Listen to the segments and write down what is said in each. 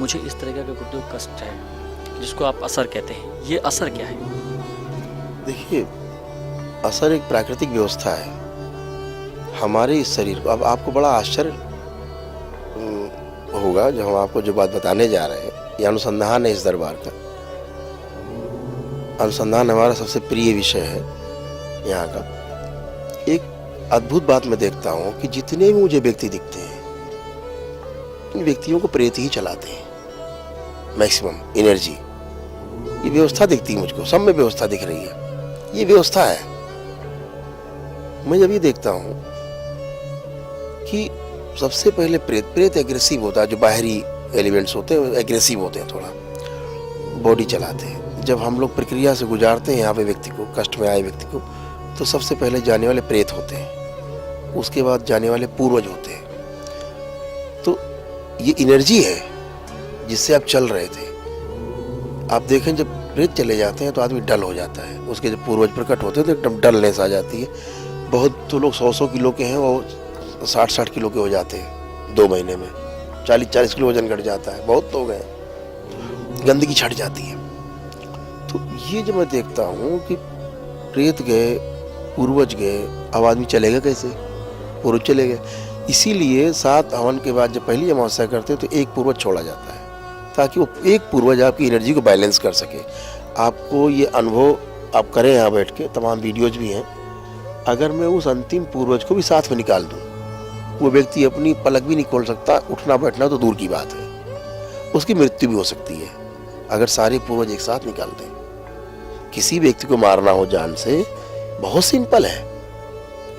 मुझे इस तरह का कोई कष्ट है जिसको आप असर कहते हैं, ये असर क्या है? देखिए, असर एक प्राकृतिक व्यवस्था है हमारे इस शरीर को। अब आपको बड़ा आश्चर्य होगा जब हम आपको जो बात बताने जा रहे हैं, ये अनुसंधान है इस दरबार का। अनुसंधान हमारा सबसे प्रिय विषय है यहाँ का। एक अद्भुत बात मैं देखता हूँ कि जितने भी मुझे व्यक्ति दिखते हैं, इन व्यक्तियों को प्रेत ही चलाते हैं। मैक्सिमम एनर्जी, ये व्यवस्था दिखती है मुझको, सब में व्यवस्था दिख रही है, ये व्यवस्था है। मैं जब ये देखता हूँ कि सबसे पहले प्रेत एग्रेसिव होता है, जो बाहरी एलिमेंट्स होते हैं एग्रेसिव होते हैं, थोड़ा बॉडी चलाते हैं। जब हम लोग प्रक्रिया से गुजारते हैं यहाँ पे व्यक्ति को, कष्ट में आए व्यक्ति को, तो सबसे पहले जाने वाले प्रेत होते हैं, उसके बाद जाने वाले पूर्वज होते हैं। तो ये एनर्जी है जिससे आप चल रहे थे। आप देखें जब प्रेत चले जाते हैं तो आदमी डल हो जाता है, उसके जब पूर्वज प्रकट होते हैं तो एकदम डलनेस आ जाती है। बहुत तो लोग 100 किलो के हैं, वो 60 किलो के हो जाते हैं 2 महीने में, 40 किलो वजन घट जाता है। बहुत लोग हैं, गंदगी छट जाती है। तो ये जब मैं देखता हूँ कि प्रेत गए, पूर्वज गए, अब आदमी चलेगा कैसे? पूर्वज चले गए। इसीलिए 7 हवन के बाद जब पहली अमावस्या करते हैं तो एक पूर्वज छोड़ा जाता है, ताकि वो एक पूर्वज आपकी एनर्जी को बैलेंस कर सके। आपको ये अनुभव आप करें यहाँ बैठ के, तमाम वीडियोज भी हैं। अगर मैं उस अंतिम पूर्वज को भी साथ में निकाल दूँ, वो व्यक्ति अपनी पलक भी नहीं खोल सकता, उठना बैठना तो दूर की बात है, उसकी मृत्यु भी हो सकती है अगर सारे पूर्वज एक साथ निकाल दें। किसी व्यक्ति को मारना हो जान से, बहुत सिंपल है,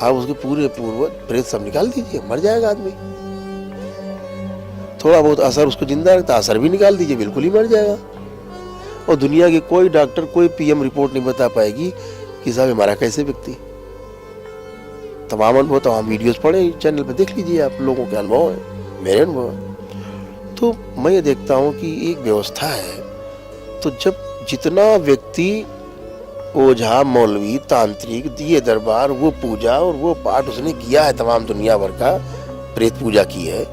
आप उसके पूरे पूर्वज प्रेत सब निकाल दीजिए, मर जाएगा आदमी। थोड़ा बहुत असर उसको जिंदा रखता, असर भी निकाल दीजिए, बिल्कुल ही मर जाएगा। और दुनिया के कोई डॉक्टर, कोई पीएम रिपोर्ट नहीं बता पाएगी कि साहब हमारा कैसे व्यक्ति। तमाम अनुभव, तमाम वीडियोस पढ़े चैनल पे, देख लीजिए, आप लोगों के अनुभव है, मेरे अनुभव है। तो मैं ये देखता हूँ कि एक व्यवस्था है। तो जब जितना व्यक्ति ओझा, मौलवी, तांत्रिक, दिए दरबार, वो पूजा और वो पाठ उसने किया है, तमाम दुनिया भर का प्रेत पूजा की है,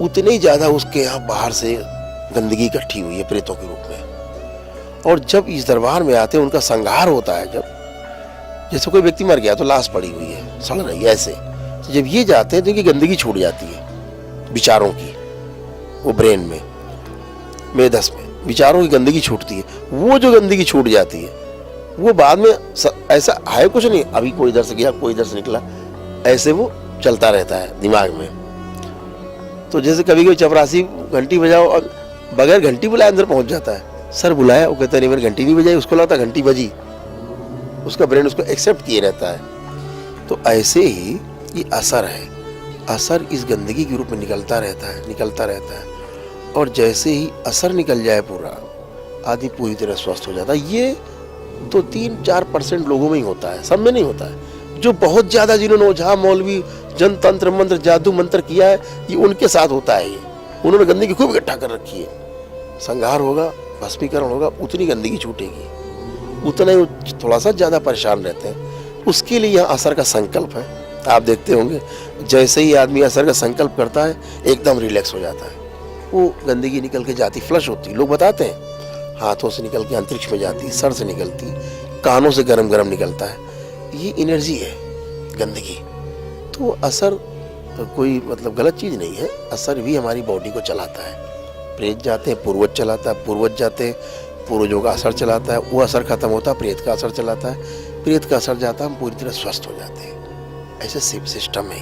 उतने ही ज्यादा उसके यहाँ बाहर से गंदगी इकट्ठी हुई है प्रेतों के रूप में। और जब इस दरबार में आते हैं, उनका संहार होता है। जब जैसे कोई व्यक्ति मर गया तो लाश पड़ी हुई है, सड़ रही है, ऐसे तो जब ये जाते हैं तो इनकी गंदगी छूट जाती है विचारों की, वो ब्रेन में, मेदस में विचारों की गंदगी छूटती है। वो जो गंदगी छूट जाती है वो बाद में ऐसा है कुछ नहीं, अभी कोई इधर से गया, कोई इधर से निकला, ऐसे वो चलता रहता है दिमाग में। तो जैसे कभी कोई चपरासी घंटी बजाओ और बगैर घंटी बुलाए अंदर पहुंच जाता है। सर बुलाया, वो कहता है नहीं, मैंने घंटी नहीं बजाई, उसको लगता घंटी बजी, उसका ब्रेन उसको एक्सेप्ट किए रहता है। तो ऐसे ही ये असर है, असर इस गंदगी के रूप में निकलता रहता है। और जैसे ही असर निकल जाए पूरा, आदमी पूरी तरह स्वस्थ हो जाता है। ये तो 3-4% लोगों में ही होता है, सब में नहीं होता है। जो बहुत ज्यादा, जिन्होंने ओझा, मौलवी, जन तंत्र मंत्र, जादू मंत्र किया है, ये उनके साथ होता है। ये उन्होंने गंदगी खूब इकट्ठा कर रखी है। संहार होगा, भस्मीकरण होगा, उतनी गंदगी छूटेगी, उतना ही थोड़ा सा ज्यादा परेशान रहते हैं। उसके लिए यहाँ असर का संकल्प है। आप देखते होंगे, जैसे ही आदमी असर का संकल्प करता है, एकदम रिलैक्स हो जाता है, वो गंदगी निकल के जाती, फ्लश होती। लोग बताते हैं हाथों से निकल के अंतरिक्ष में जाती, सर से निकलती, कानों से गरम गरम निकलता है। ये एनर्जी है, गंदगी। तो असर कोई मतलब गलत चीज नहीं है, असर भी हमारी बॉडी को चलाता है। प्रेत जाते हैं, पूर्वज चलाता है, पूर्वज जाते हैं, पूर्वजों का असर चलाता है, वो असर खत्म होता है, प्रेत का असर चलाता है, प्रेत का असर जाता है, हम पूरी तरह स्वस्थ हो जाते हैं। ऐसे सिस्टम है।